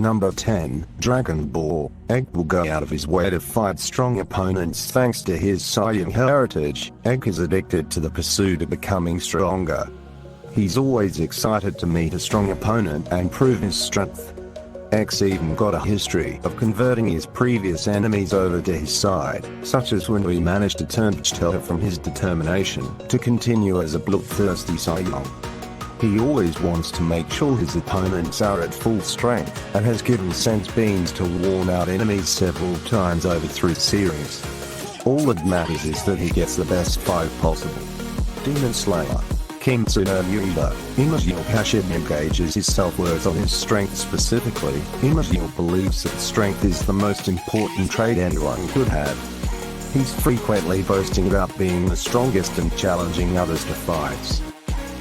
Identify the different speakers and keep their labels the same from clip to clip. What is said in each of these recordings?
Speaker 1: Number 10, Dragon Ball. Egg will go out of his way to fight strong opponents thanks to his Saiyan heritage. Egg is addicted to the pursuit of becoming stronger. He's always excited to meet a strong opponent and prove his strength. Egg's even got a history of converting his previous enemies over to his side, such as when he managed to turn Vegeta from his determination to continue as a bloodthirsty Saiyan. He always wants to make sure his opponents are at full strength, and has given sense beans to worn out enemies several times over through the series. All that matters is that he gets the best fight possible. Demon Slayer. King Tsuno Yuda. Imagil Hashim engages his self-worth on his strength specifically. Imagil believes that strength is the most important trait anyone could have. He's frequently boasting about being the strongest and challenging others to fights.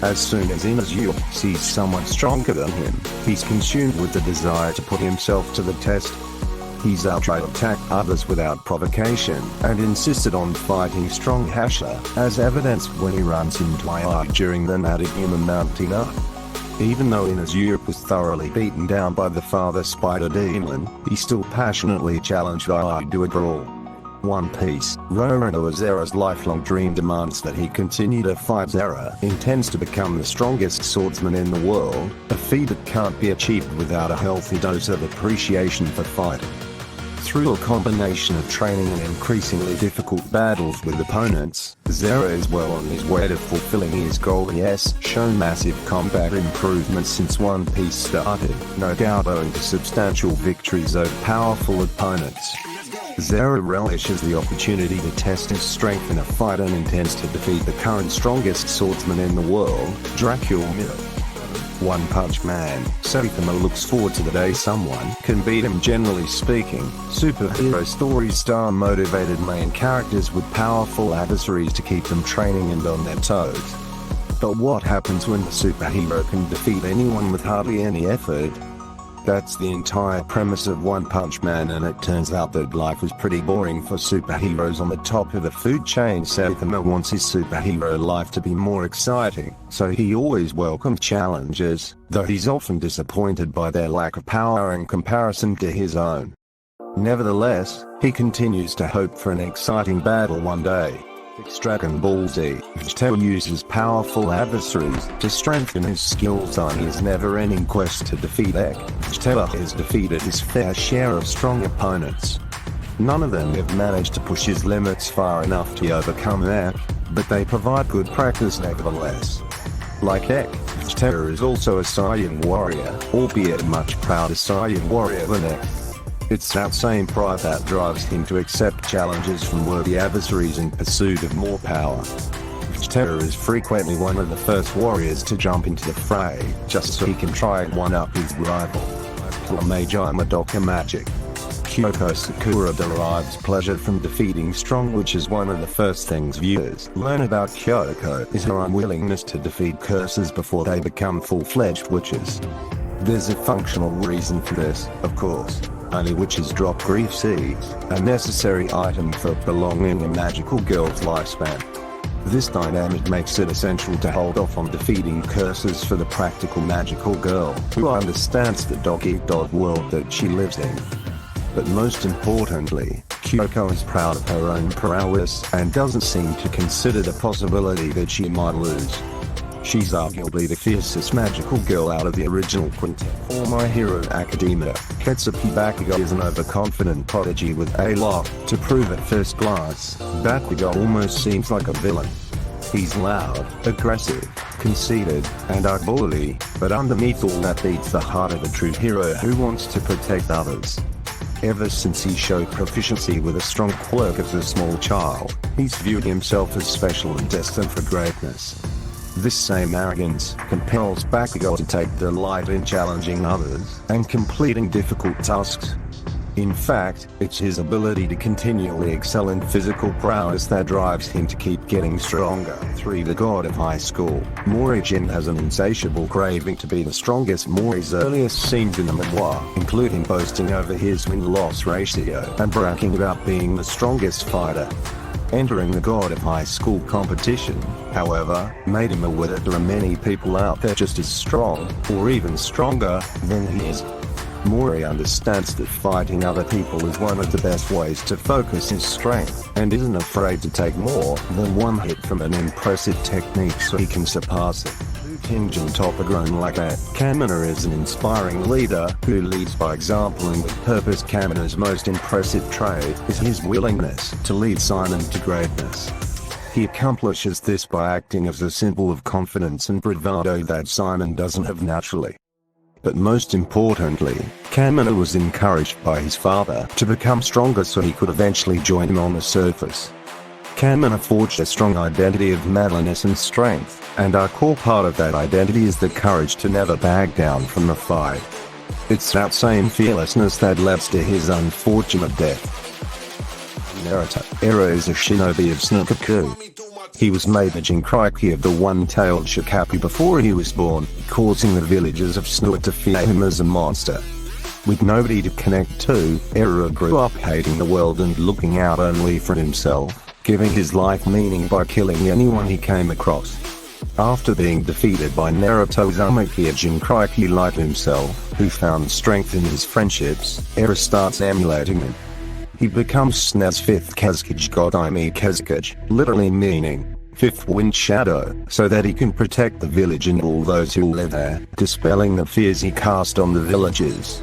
Speaker 1: As soon as Imagil sees someone stronger than him, he's consumed with the desire to put himself to the test. He's outright attacked others without provocation, and insisted on fighting strong Hasha, as evidenced when he runs into Ai during the Nadagima Mountain Up. Even though Inazuma was thoroughly beaten down by the father Spider Demon, he still passionately challenged Ai to a brawl. One Piece. Roronoa Zera's lifelong dream demands that he continue to fight. Zera intends to become the strongest swordsman in the world, a feat that can't be achieved without a healthy dose of appreciation for fighting. Through a combination of training and increasingly difficult battles with opponents, Zera is well on his way to fulfilling his goal. He has shown massive combat improvements since One Piece started, no doubt owing to substantial victories over powerful opponents. Zera relishes the opportunity to test his strength in a fight and intends to defeat the current strongest swordsman in the world, Dracula Miller. One Punch Man. Saitama looks forward to the day someone can beat him. Generally speaking, superhero stories star motivated main characters with powerful adversaries to keep them training and on their toes. But what happens when the superhero can defeat anyone with hardly any effort? That's the entire premise of One Punch Man, and it turns out that life is pretty boring for superheroes on the top of the food chain. Saitama wants his superhero life to be more exciting, so he always welcomes challenges, though he's often disappointed by their lack of power in comparison to his own. Nevertheless, he continues to hope for an exciting battle one day. Dragon Ball Z. Vegeta uses powerful adversaries to strengthen his skills on his never-ending quest to defeat Egg. Vegeta has defeated his fair share of strong opponents. None of them have managed to push his limits far enough to overcome Egg, but they provide good practice nevertheless. Like Egg, Vegeta is also a Saiyan warrior, albeit a much prouder Saiyan warrior than Egg. It's that same pride that drives him to accept challenges from worthy adversaries in pursuit of more power. Vegeta is frequently one of the first warriors to jump into the fray, just so he can try and one-up his rival. Majai Madoka Magic. Kyoko Sakura derives pleasure from defeating strong, which is one of the first things viewers learn about Kyoko is her unwillingness to defeat curses before they become full-fledged witches. There's a functional reason for this, of course. Only witches drop grief seeds, a necessary item for prolonging a magical girl's lifespan. This dynamic makes it essential to hold off on defeating curses for the practical magical girl, who understands the dog-eat-dog world that she lives in. But most importantly, Kyoko is proud of her own prowess and doesn't seem to consider the possibility that she might lose. She's arguably the fiercest magical girl out of the original quintet. For My Hero Academia, Katsuki Bakugo is an overconfident prodigy with a lot to prove at first glance. Bakugo almost seems like a villain. He's loud, aggressive, conceited, and a bully, but underneath all that beats the heart of a true hero who wants to protect others. Ever since he showed proficiency with a strong quirk as a small child, he's viewed himself as special and destined for greatness. This same arrogance compels Bakugo to take delight in challenging others and completing difficult tasks. In fact, it's his ability to continually excel in physical prowess that drives him to keep getting stronger. 3. The God of High School. Morihei has an insatiable craving to be the strongest. Morihei's earliest scenes in the memoir, including boasting over his win-loss ratio and bragging about being the strongest fighter. Entering the God of High School competition, however, made him aware that there are many people out there just as strong, or even stronger, than he is. Mori understands that fighting other people is one of the best ways to focus his strength, and isn't afraid to take more than one hit from an impressive technique so he can surpass it. King Top grown like that. Kamina is an inspiring leader who leads by example, and with purpose. Kamina's most impressive trait is his willingness to lead Sinon to greatness. He accomplishes this by acting as a symbol of confidence and bravado that Sinon doesn't have naturally. But most importantly, Kamina was encouraged by his father to become stronger so he could eventually join him on the surface. Kamina forged a strong identity of manliness and strength, and our core part of that identity is the courage to never back down from the fight. It's that same fearlessness that led to his unfortunate death. Naruto. Ero is a shinobi of Snukaku. He was made the Jinchuriki of the one-tailed Shikaku before he was born, causing the villagers of Snua to fear him as a monster. With nobody to connect to, Ero grew up hating the world and looking out only for himself, giving his life meaning by killing anyone he came across. After being defeated by Naruto Uzumaki, a Jinchuriki like himself, who found strength in his friendships, Ero starts emulating him. He becomes Snea's fifth Kazekage Godime Kazekage, literally meaning fifth wind shadow, so that he can protect the village and all those who live there, dispelling the fears he cast on the villagers.